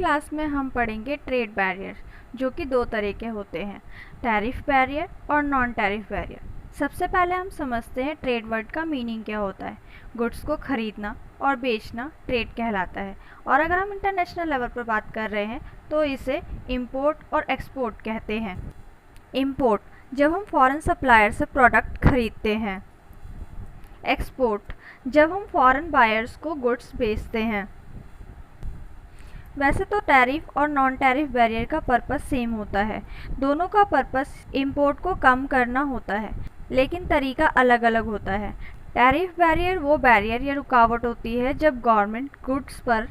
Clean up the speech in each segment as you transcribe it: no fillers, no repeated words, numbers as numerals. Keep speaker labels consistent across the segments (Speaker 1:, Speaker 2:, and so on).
Speaker 1: Class में हम पढ़ेंगे ट्रेड बैरियर, जो कि दो तरह के होते हैं, टैरिफ बैरियर और नॉन टैरिफ बैरियर। सबसे पहले हम समझते हैं ट्रेड वर्ड का मीनिंग क्या होता है। गुड्स को खरीदना और बेचना ट्रेड कहलाता है, और अगर हम इंटरनेशनल लेवल पर बात कर रहे हैं तो इसे इंपोर्ट और एक्सपोर्ट कहते हैं। इंपोर्ट, जब हम फॉरेन सप्लायर से प्रोडक्ट खरीदते हैं। एक्सपोर्ट, जब हम फॉरेन बायर्स को गुड्स बेचते हैं। वैसे तो टैरिफ और नॉन टैरिफ बैरियर का पर्पस सेम होता है, दोनों का पर्पस इंपोर्ट को कम करना होता है, लेकिन तरीका अलग अलग होता है। टैरिफ बैरियर वो बैरियर या रुकावट होती है जब गवर्नमेंट गुड्स पर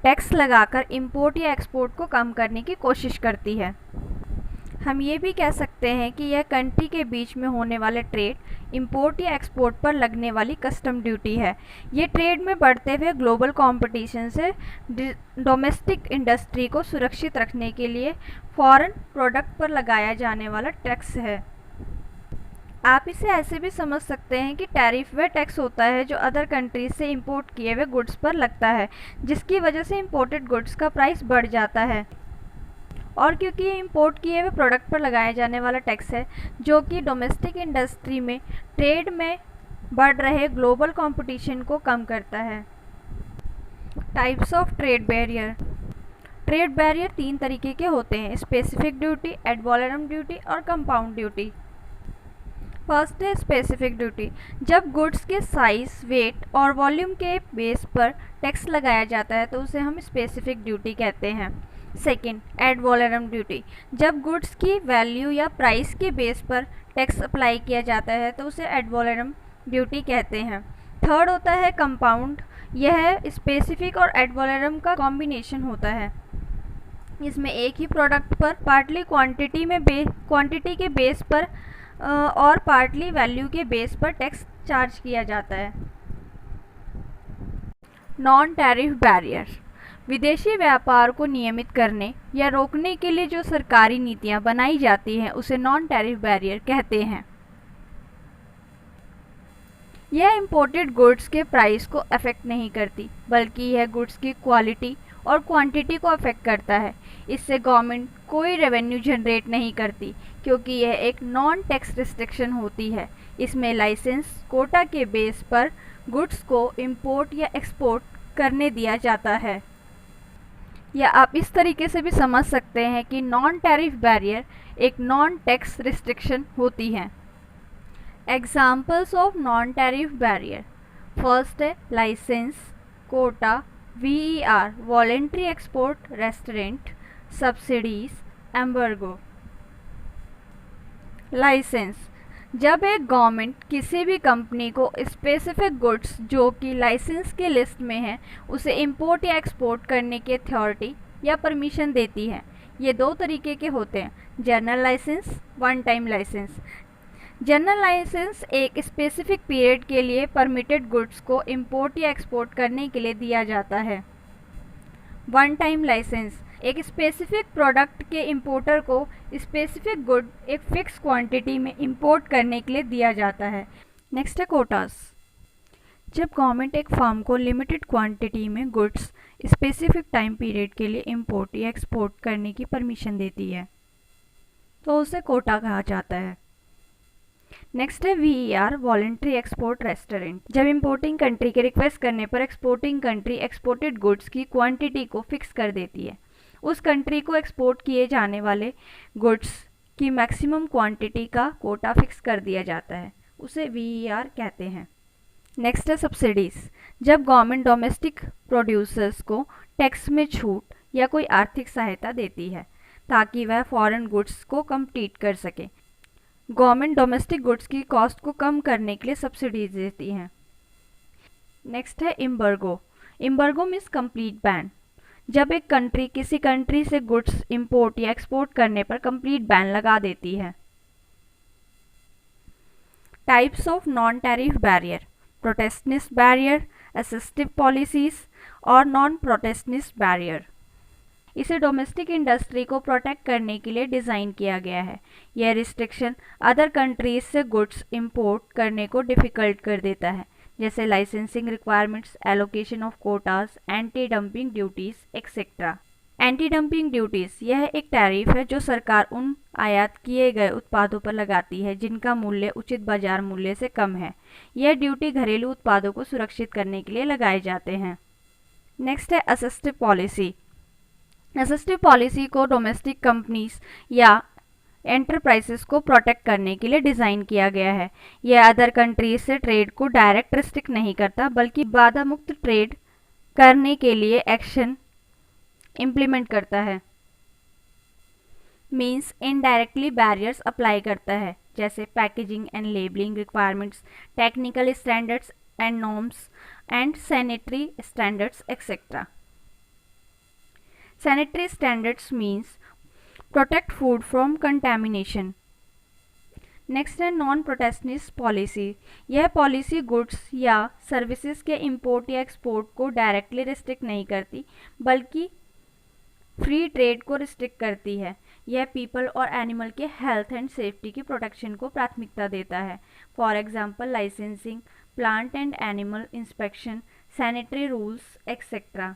Speaker 1: टैक्स लगाकर इंपोर्ट या एक्सपोर्ट को कम करने की कोशिश करती है। हम ये भी कह सकते हैं कि यह कंट्री के बीच में होने वाले ट्रेड, इंपोर्ट या एक्सपोर्ट पर लगने वाली कस्टम ड्यूटी है। ये ट्रेड में बढ़ते हुए ग्लोबल कंपटीशन से डोमेस्टिक इंडस्ट्री को सुरक्षित रखने के लिए फॉरेन प्रोडक्ट पर लगाया जाने वाला टैक्स है। आप इसे ऐसे भी समझ सकते हैं कि टैरिफ वह टैक्स होता है जो अदर कंट्रीज से इंपोर्ट किए हुए गुड्स पर लगता है, जिसकी वजह से इंपोर्टेड गुड्स का प्राइस बढ़ जाता है। और क्योंकि ये इंपोर्ट किए हुए प्रोडक्ट पर लगाया जाने वाला टैक्स है, जो कि डोमेस्टिक इंडस्ट्री में ट्रेड में बढ़ रहे ग्लोबल कंपटीशन को कम करता है। Types of trade barrier. Trade barrier तीन तरीके के होते हैं, specific duty, ad valorem duty और कंपाउंड ड्यूटी। फर्स्ट है स्पेसिफिक ड्यूटी। जब गुड्स के साइज, वेट और वॉल्यूम के बेस पर टैक्स लगाया जाता है तो उसे हम स्पेसिफिक ड्यूटी कहते हैं। Second, ad valorem duty. जब गुड्स की वैल्यू या प्राइस के बेस पर टैक्स अप्लाई किया जाता है तो उसे एड वैलोरम ड्यूटी कहते हैं। थर्ड होता है कंपाउंड। यह स्पेसिफिक और एड वैलोरम का कॉम्बिनेशन होता है। इसमें एक ही प्रोडक्ट पर पार्टली क्वांटिटी के बेस पर और पार्टली वैल्यू के बेस पर टैक्स चार्ज किया जाता है। Non tariff barrier. विदेशी व्यापार को नियमित करने या रोकने के लिए जो सरकारी नीतियां बनाई जाती हैं उसे नॉन टैरिफ बैरियर कहते हैं। यह इंपोर्टेड गुड्स के प्राइस को अफेक्ट नहीं करती, बल्कि यह गुड्स की क्वालिटी और क्वांटिटी को अफेक्ट करता है। इससे गवर्नमेंट कोई रेवेन्यू जनरेट नहीं करती, क्योंकि यह एक नॉन टैक्स रिस्ट्रिक्शन होती है। इसमें लाइसेंस कोटा के बेस पर गुड्स को इंपोर्ट या एक्सपोर्ट करने दिया जाता है। या आप इस तरीके से भी समझ सकते हैं कि नॉन टैरिफ बैरियर एक नॉन टैक्स रिस्ट्रिक्शन होती है। Examples of non tariff barrier. First है licence, quota, VER voluntary export restraint, subsidies, embargo. Licence, जब एक गवर्नमेंट किसी भी कंपनी को स्पेसिफिक गुड्स जो कि लाइसेंस के लिस्ट में है उसे इंपोर्ट या एक्सपोर्ट करने की अथॉरिटी या परमिशन देती है। ये दो तरीके के होते हैं, general licence, one time licence. General licence एक स्पेसिफिक पीरियड के लिए परमिटेड गुड्स को इंपोर्ट या एक्सपोर्ट करने के लिए दिया जाता है। वन टाइम लाइसेंस एक स्पेसिफिक प्रोडक्ट के इंपोर्टर को स्पेसिफिक गुड एक फिक्स क्वांटिटी में इंपोर्ट करने के लिए दिया जाता है। नेक्स्ट है कोटास। जब गवर्नमेंट एक फर्म को लिमिटेड क्वांटिटी में गुड्स स्पेसिफिक टाइम पीरियड के लिए इंपोर्ट या एक्सपोर्ट करने की परमिशन देती है तो उसे कोटा कहा जाता है। नेक्स्ट है VER वॉलेंट्री एक्सपोर्ट रेस्टोरेंट। जब इंपोर्टिंग कंट्री के रिक्वेस्ट करने पर एक्सपोर्टिंग कंट्री एक्सपोर्टेड गुड्स की क्वांटिटी को फिक्स कर देती है। उस कंट्री को एक्सपोर्ट किए जाने वाले गुड्स की मैक्सिमम क्वांटिटी का कोटा फिक्स कर दिया जाता है, उसे VER कहते हैं। नेक्स्ट है सब्सिडीज। जब गवर्नमेंट डोमेस्टिक प्रोड्यूसर्स को टैक्स में छूट या कोई आर्थिक सहायता देती है ताकि वह फॉरेन गुड्स को कम्पीट कर सके। गवर्नमेंट डोमेस्टिक गुड्स की कॉस्ट को कम करने के लिए सब्सिडीज देती हैं। नेक्स्ट है एम्बर्गो। एम्बर्गो मीन्स कंप्लीट बैन। जब एक कंट्री किसी कंट्री से गुड्स इंपोर्ट या एक्सपोर्ट करने पर कंप्लीट बैन लगा देती है। Types of non tariff barrier. Protectionist barrier, assistive policies और नॉन प्रोटेक्शनिस्ट बैरियर। इसे डोमेस्टिक इंडस्ट्री को प्रोटेक्ट करने के लिए डिज़ाइन किया गया है। यह रिस्ट्रिक्शन अदर कंट्रीज से गुड्स इंपोर्ट करने को डिफ़िकल्ट कर देता है, जैसे licensing requirements, allocation of quotas, anti dumping duties etcetera. Anti dumping duties यह एक टैरिफ है जो सरकार उन आयात किए गए उत्पादों पर लगाती है जिनका मूल्य उचित बाजार मूल्य से कम है। यह ड्यूटी घरेलू उत्पादों को सुरक्षित करने के लिए लगाए जाते हैं। नेक्स्ट है असिस्टिव पॉलिसी। असिस्टिव पॉलिसी को डोमेस्टिक कंपनीज या एंटरप्राइजेस को प्रोटेक्ट करने के लिए डिज़ाइन किया गया है। यह अदर कंट्रीज से ट्रेड को डायरेक्ट रिस्ट्रिक्ट नहीं करता, बल्कि बाधा मुक्त ट्रेड करने के लिए एक्शन इम्प्लीमेंट करता है। मीन्स इनडायरेक्टली बैरियर्स अप्लाई करता है, जैसे packaging and labelling requirements, technical standards and norms and sanitary standards etcetera. Sanitary standards means protect food from contamination. Next है नॉन प्रोटेक्शनिस्ट पॉलिसी। यह पॉलिसी गुड्स या services के import या export को directly restrict नहीं करती, बल्कि फ्री ट्रेड को रिस्ट्रिक्ट करती है। यह पीपल और एनिमल के हेल्थ एंड सेफ्टी की प्रोटेक्शन को प्राथमिकता देता है। For example licensing, plant and animal inspection, sanitary rules etcetera.